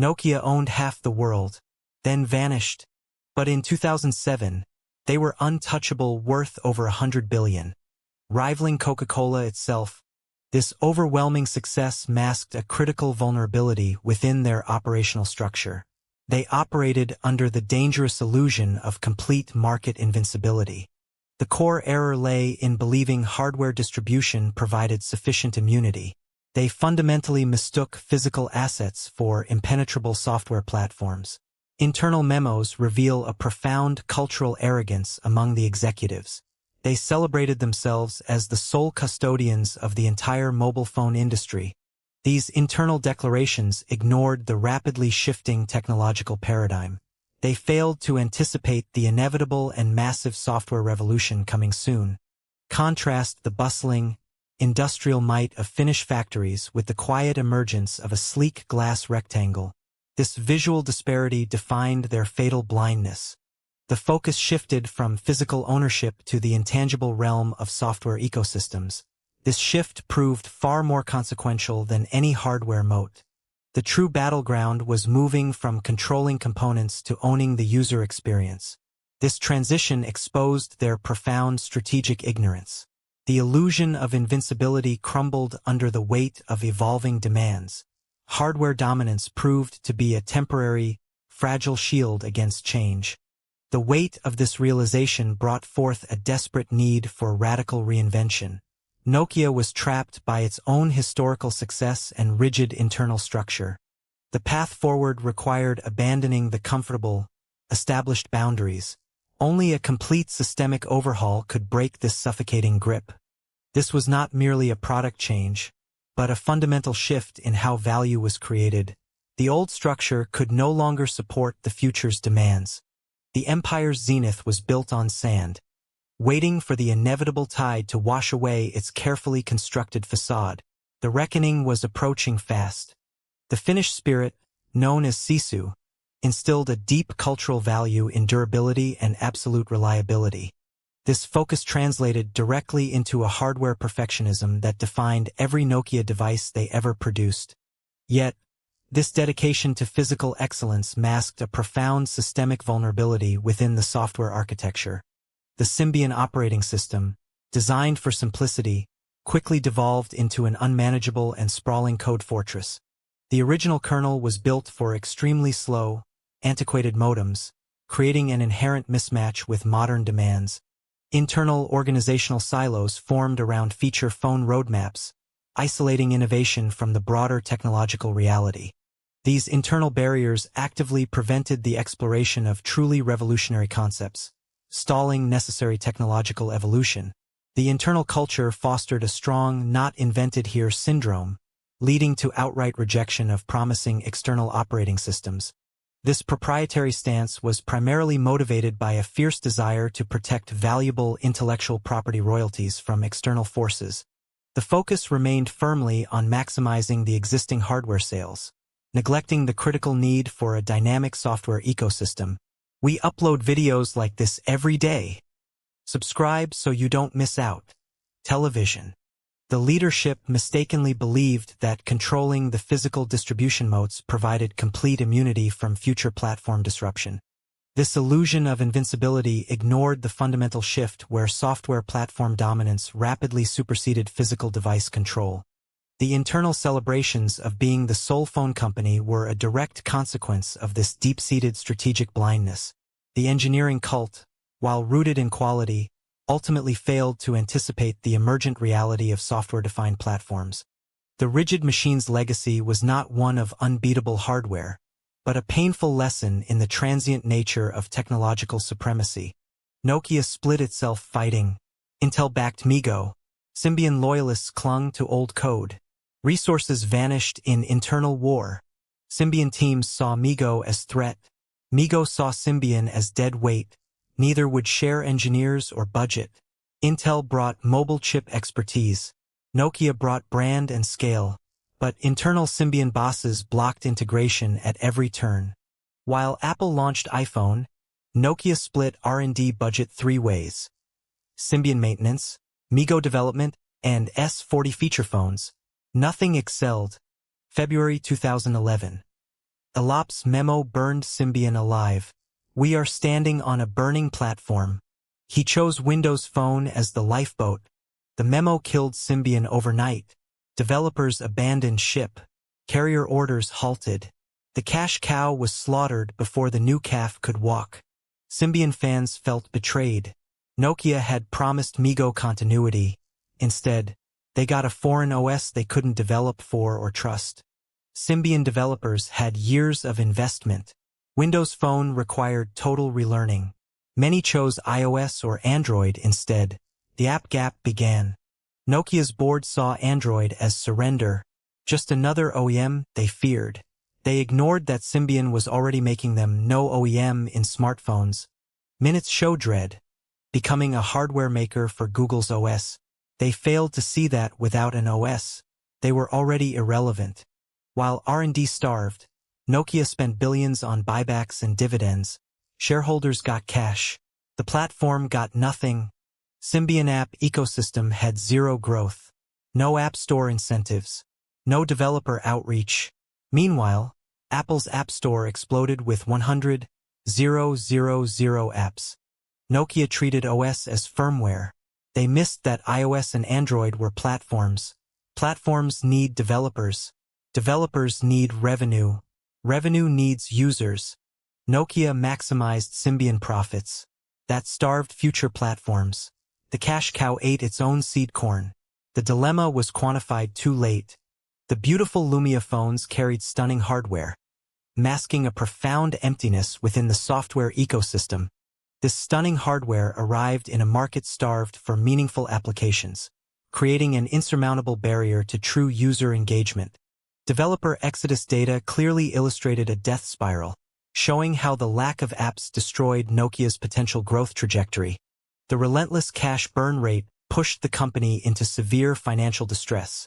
Nokia owned half the world, then vanished. But in 2007, they were untouchable, worth over $100 billion. Rivaling Coca-Cola itself, this overwhelming success masked a critical vulnerability within their operational structure. They operated under the dangerous illusion of complete market invincibility. The core error lay in believing hardware distribution provided sufficient immunity. They fundamentally mistook physical assets for impenetrable software platforms. Internal memos reveal a profound cultural arrogance among the executives. They celebrated themselves as the sole custodians of the entire mobile phone industry. These internal declarations ignored the rapidly shifting technological paradigm. They failed to anticipate the inevitable and massive software revolution coming soon. Contrast the bustling, industrial might of Finnish factories with the quiet emergence of a sleek glass rectangle. This visual disparity defined their fatal blindness. The focus shifted from physical ownership to the intangible realm of software ecosystems. This shift proved far more consequential than any hardware moat. The true battleground was moving from controlling components to owning the user experience. This transition exposed their profound strategic ignorance. The illusion of invincibility crumbled under the weight of evolving demands. Hardware dominance proved to be a temporary, fragile shield against change. The weight of this realization brought forth a desperate need for radical reinvention. Nokia was trapped by its own historical success and rigid internal structure. The path forward required abandoning the comfortable, established boundaries. Only a complete systemic overhaul could break this suffocating grip. This was not merely a product change, but a fundamental shift in how value was created. The old structure could no longer support the future's demands. The empire's zenith was built on sand, waiting for the inevitable tide to wash away its carefully constructed facade. The reckoning was approaching fast. The Finnish spirit, known as sisu, instilled a deep cultural value in durability and absolute reliability. This focus translated directly into a hardware perfectionism that defined every Nokia device they ever produced. Yet, this dedication to physical excellence masked a profound systemic vulnerability within the software architecture. The Symbian operating system, designed for simplicity, quickly devolved into an unmanageable and sprawling code fortress. The original kernel was built for extremely slow, antiquated modems, creating an inherent mismatch with modern demands. Internal organizational silos formed around feature phone roadmaps, isolating innovation from the broader technological reality. These internal barriers actively prevented the exploration of truly revolutionary concepts, stalling necessary technological evolution. The internal culture fostered a strong not invented here syndrome, leading to outright rejection of promising external operating systems. This proprietary stance was primarily motivated by a fierce desire to protect valuable intellectual property royalties from external forces. The focus remained firmly on maximizing the existing hardware sales, neglecting the critical need for a dynamic software ecosystem. We upload videos like this every day. Subscribe so you don't miss out. Television. The leadership mistakenly believed that controlling the physical distribution modes provided complete immunity from future platform disruption. This illusion of invincibility ignored the fundamental shift where software platform dominance rapidly superseded physical device control. The internal celebrations of being the sole phone company were a direct consequence of this deep-seated strategic blindness. The engineering cult, while rooted in quality, ultimately failed to anticipate the emergent reality of software-defined platforms. The rigid machine's legacy was not one of unbeatable hardware, but a painful lesson in the transient nature of technological supremacy. Nokia split itself fighting. Intel backed MeeGo. Symbian loyalists clung to old code. Resources vanished in internal war. Symbian teams saw MeeGo as threat. MeeGo saw Symbian as dead weight. Neither would share engineers or budget. Intel brought mobile chip expertise. Nokia brought brand and scale. But internal Symbian bosses blocked integration at every turn. While Apple launched iPhone, Nokia split R&D budget three ways: Symbian maintenance, MeeGo development, and S40 feature phones. Nothing excelled. February 2011. Elop's memo burned Symbian alive. We are standing on a burning platform. He chose Windows Phone as the lifeboat. The memo killed Symbian overnight. Developers abandoned ship. Carrier orders halted. The cash cow was slaughtered before the new calf could walk. Symbian fans felt betrayed. Nokia had promised MeeGo continuity. Instead, they got a foreign OS they couldn't develop for or trust. Symbian developers had years of investment. Windows Phone required total relearning. Many chose iOS or Android instead. The app gap began. Nokia's board saw Android as surrender, just another OEM they feared. They ignored that Symbian was already making them no OEM in smartphones. Minutes show dread, becoming a hardware maker for Google's OS. They failed to see that without an OS, they were already irrelevant. While R&D starved, Nokia spent billions on buybacks and dividends. Shareholders got cash. The platform got nothing. Symbian app ecosystem had zero growth. No App Store incentives. No developer outreach. Meanwhile, Apple's App Store exploded with 100,000 apps. Nokia treated OS as firmware. They missed that iOS and Android were platforms. Platforms need developers. Developers need revenue. Revenue needs users. Nokia maximized Symbian profits. That starved future platforms. The cash cow ate its own seed corn. The dilemma was quantified too late. The beautiful Lumia phones carried stunning hardware, masking a profound emptiness within the software ecosystem. This stunning hardware arrived in a market starved for meaningful applications, creating an insurmountable barrier to true user engagement. Developer exodus data clearly illustrated a death spiral, showing how the lack of apps destroyed Nokia's potential growth trajectory. The relentless cash burn rate pushed the company into severe financial distress,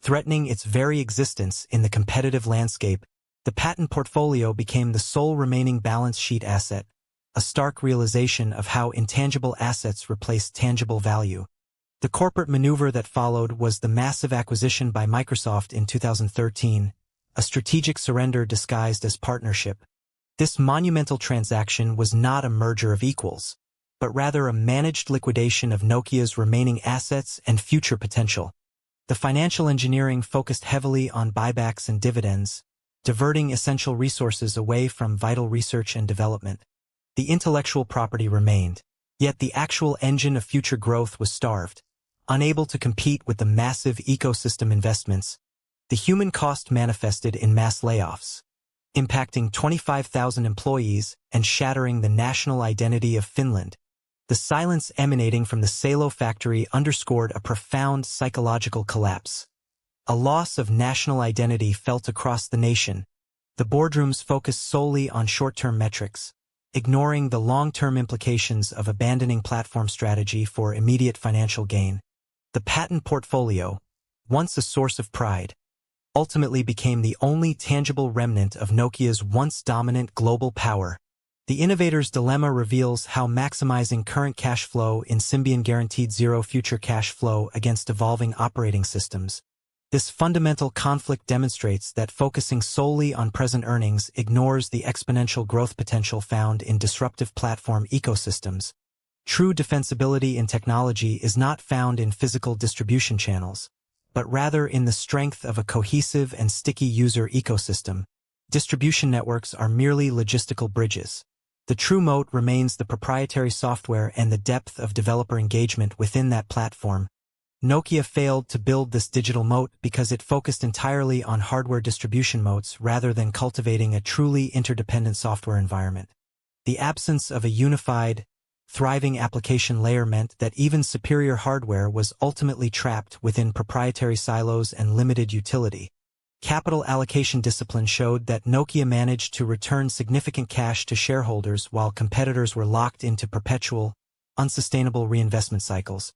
threatening its very existence in the competitive landscape. The patent portfolio became the sole remaining balance sheet asset, a stark realization of how intangible assets replaced tangible value. The corporate maneuver that followed was the massive acquisition by Microsoft in 2013, a strategic surrender disguised as partnership. This monumental transaction was not a merger of equals, but rather a managed liquidation of Nokia's remaining assets and future potential. The financial engineering focused heavily on buybacks and dividends, diverting essential resources away from vital research and development. The intellectual property remained, yet the actual engine of future growth was starved, unable to compete with the massive ecosystem investments. The human cost manifested in mass layoffs, impacting 25,000 employees and shattering the national identity of Finland. The silence emanating from the Salo factory underscored a profound psychological collapse. A loss of national identity felt across the nation. The boardrooms focused solely on short-term metrics, ignoring the long-term implications of abandoning platform strategy for immediate financial gain. The patent portfolio, once a source of pride, ultimately became the only tangible remnant of Nokia's once dominant global power. The innovator's dilemma reveals how maximizing current cash flow in Symbian guaranteed zero future cash flow against evolving operating systems. This fundamental conflict demonstrates that focusing solely on present earnings ignores the exponential growth potential found in disruptive platform ecosystems. True defensibility in technology is not found in physical distribution channels, but rather in the strength of a cohesive and sticky user ecosystem. Distribution networks are merely logistical bridges. The true moat remains the proprietary software and the depth of developer engagement within that platform. Nokia failed to build this digital moat because it focused entirely on hardware distribution moats rather than cultivating a truly interdependent software environment. The absence of a unified, thriving application layer meant that even superior hardware was ultimately trapped within proprietary silos and limited utility. Capital allocation discipline showed that Nokia managed to return significant cash to shareholders while competitors were locked into perpetual, unsustainable reinvestment cycles.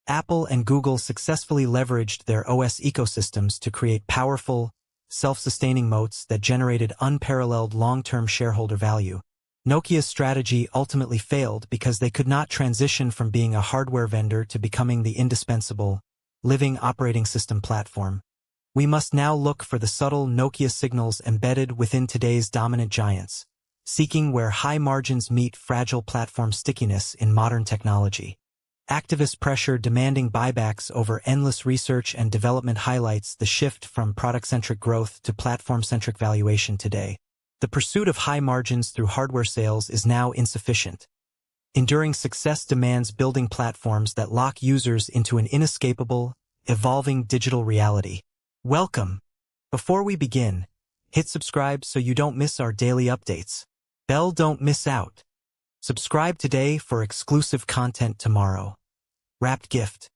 Apple and Google successfully leveraged their OS ecosystems to create powerful, self-sustaining moats that generated unparalleled long-term shareholder value. Nokia's strategy ultimately failed because they could not transition from being a hardware vendor to becoming the indispensable, living operating system platform. We must now look for the subtle Nokia signals embedded within today's dominant giants, seeking where high margins meet fragile platform stickiness in modern technology. Activist pressure demanding buybacks over endless research and development highlights the shift from product-centric growth to platform-centric valuation today. The pursuit of high margins through hardware sales is now insufficient. Enduring success demands building platforms that lock users into an inescapable, evolving digital reality. Welcome! Before we begin, hit subscribe so you don't miss our daily updates. Bell don't miss out. Subscribe today for exclusive content tomorrow. Wrapped gift.